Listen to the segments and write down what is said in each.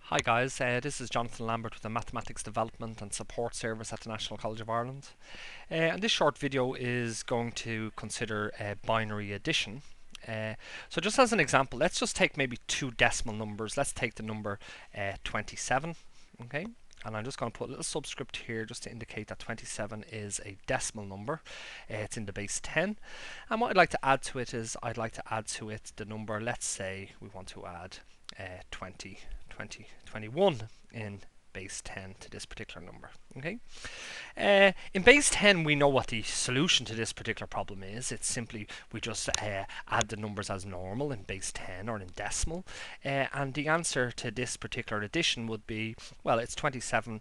Hi guys, this is Jonathan Lambert with the Mathematics Development and Support Service at the National College of Ireland. And this short video is going to consider binary addition. So just as an example, let's just take maybe two decimal numbers. Let's take the number 27, okay? And I'm just going to put a little subscript here just to indicate that 27 is a decimal number. It's in the base 10. And what I'd like to add to it is I'd like to add to it the number, let's say we want to add 21 in base 10 to this particular number. Okay. In base 10 we know what the solution to this particular problem is. It's simply we just add the numbers as normal in base 10 or in decimal, and the answer to this particular addition would be, well, it's 27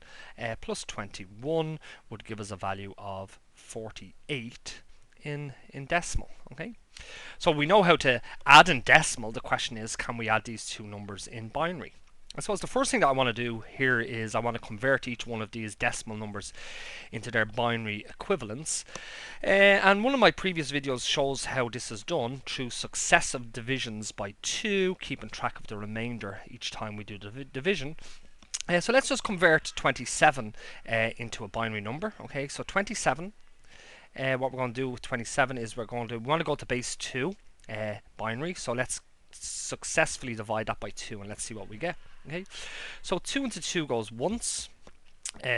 plus 21 would give us a value of 48 in decimal. Okay. So we know how to add in decimal. The question is, can we add these two numbers in binary? I suppose the first thing that I want to do here is I want to convert each one of these decimal numbers into their binary equivalents. And one of my previous videos shows how this is done through successive divisions by 2, keeping track of the remainder each time we do the division. So let's just convert 27 into a binary number. Okay, so 27. What we're going to do with 27 is we want to go to base 2 binary. So let's successfully divide that by 2 and let's see what we get. Okay, so 2 into 2 goes once,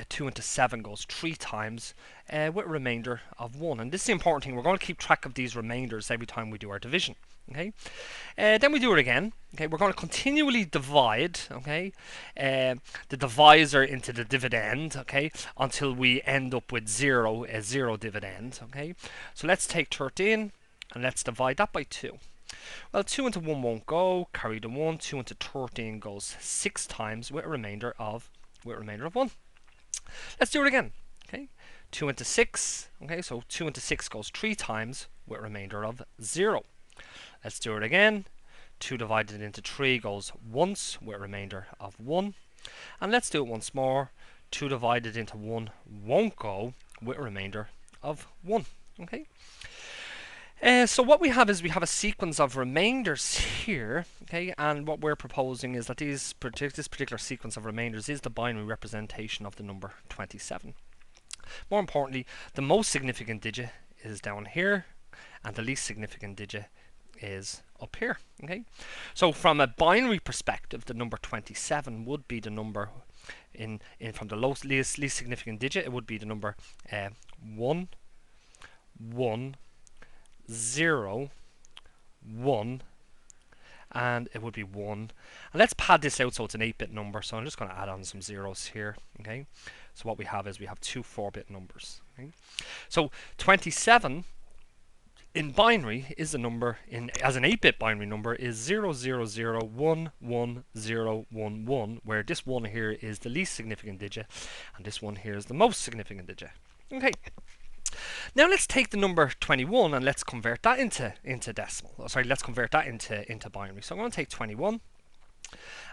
2 into 7 goes 3 times, with a remainder of 1. And this is the important thing, we're going to keep track of these remainders every time we do our division. Okay, then we do it again. Okay, we're going to continually divide, okay, the divisor into the dividend, okay, until we end up with a zero dividend. Okay, so let's take 13 and let's divide that by 2. Well, 2 into 1 won't go, carry the 1. 2 into 13 goes 6 times with a remainder of 1. Let's do it again. Okay, 2 into 6. Okay, so 2 into 6 goes 3 times with a remainder of 0. Let's do it again. 2 divided into 3 goes once with a remainder of 1. And let's do it once more. 2 divided into 1 won't go with a remainder of 1. Okay. So what we have is we have a sequence of remainders here, okay, and what we're proposing is that this particular sequence of remainders is the binary representation of the number 27. More importantly, the most significant digit is down here, and the least significant digit is up here. Okay, so from a binary perspective, the number 27 would be the number from the least significant digit. It would be the number 1, 1, 0, 1, and it would be 1. And let's pad this out so it's an 8-bit number. So I'm just going to add on some zeros here. Okay, so what we have is we have two 4-bit numbers. Okay? So 27 in binary is the number as an 8-bit binary number is 000111011, where this 1 here is the least significant digit and this one here is the most significant digit. Okay. Now let's take the number 21 and let's convert that into decimal. Sorry, let's convert that into binary. So I'm going to take 21,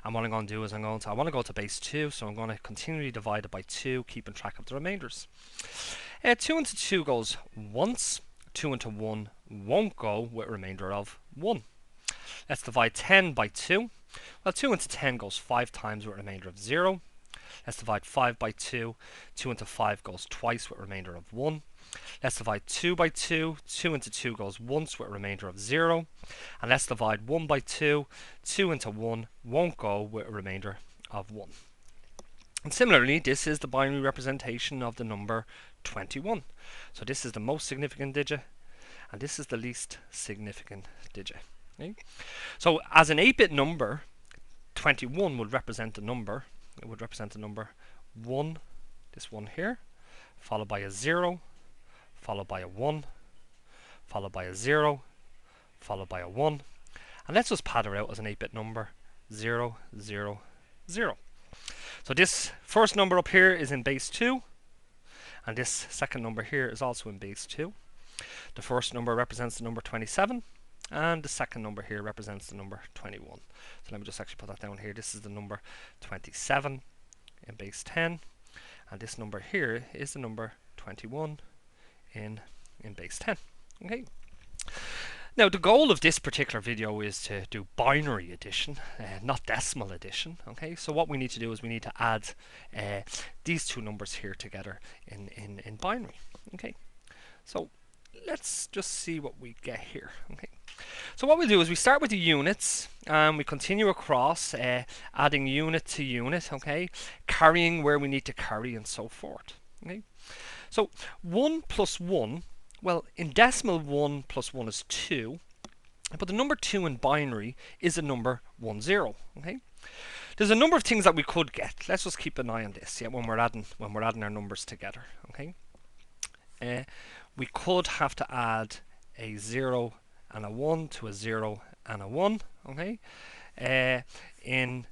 and what I'm going to do is I want to go to base 2, so I'm going to continually divide it by 2, keeping track of the remainders. 2 into 2 goes once, 2 into 1 won't go with a remainder of 1. Let's divide 10 by 2. Well, 2 into 10 goes 5 times with a remainder of 0. Let's divide 5 by 2. 2 into 5 goes twice with a remainder of 1. Let's divide 2 by 2. 2 into 2 goes once with a remainder of 0. And let's divide 1 by 2. 2 into 1 won't go with a remainder of 1. And similarly, this is the binary representation of the number 21. So this is the most significant digit, and this is the least significant digit. Okay? So as an 8-bit number, 21 would represent the number. It would represent the number 1, this one here, followed by a 0, followed by a 1, followed by a 0, followed by a 1. And let's just pad it out as an 8-bit number, 0, 0, 0. So this first number up here is in base 2, and this second number here is also in base 2. The first number represents the number 27, and the second number here represents the number 21. So let me just actually put that down here. This is the number 27 in base 10, and this number here is the number 21 in base 10. Okay. Now the goal of this particular video is to do binary addition, not decimal addition. Okay, so what we need to do is we need to add these two numbers here together in binary. Okay, so let's just see what we get here. Okay, so what we do is we start with the units and we continue across, adding unit to unit. Okay, carrying where we need to carry and so forth. Okay, so 1 plus 1. Well, in decimal, 1 plus 1 is 2, but the number 2 in binary is a number 10. Okay, there's a number of things that we could get. Let's just keep an eye on this. Yeah, when we're adding our numbers together. Okay, we could have to add a 0 and a 1 to a 0 and a 1. Okay, in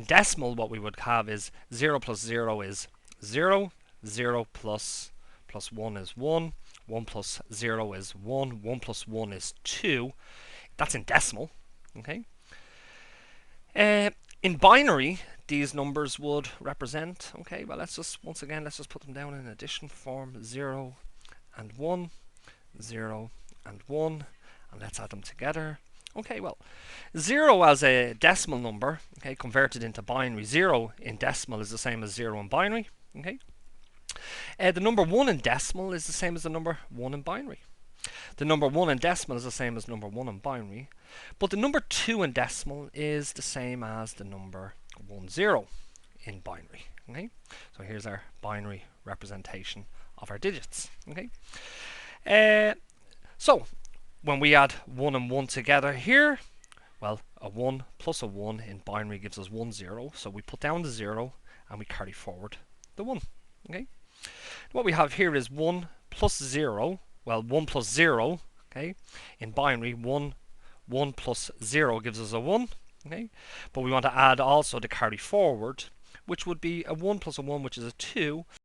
decimal, what we would have is 0 plus 0 is 0, 0 plus 1 is 1. 1 plus 0 is 1. 1 plus 1 is 2. That's in decimal. Okay. In binary, these numbers would represent. Okay. Well, let's just put them down in addition form: 0 and 1, 0 and 1, and let's add them together. Okay. Well, 0 as a decimal number, okay, converted into binary. 0 in decimal is the same as 0 in binary. Okay. The number 1 in decimal is the same as the number 1 in binary. The number 1 in decimal is the same as number 1 in binary. But the number 2 in decimal is the same as the number 10 in binary. Okay? So here's our binary representation of our digits. Okay? So when we add 1 and 1 together here, well, a 1 plus a 1 in binary gives us 10. So we put down the 0 and we carry forward the 1. Okay? What we have here is 1 plus 0. Well, 1 plus 0, okay, in binary, 1 plus 0 gives us a 1, okay, but we want to add also the carry forward, which would be a 1 plus a 1, which is a 2,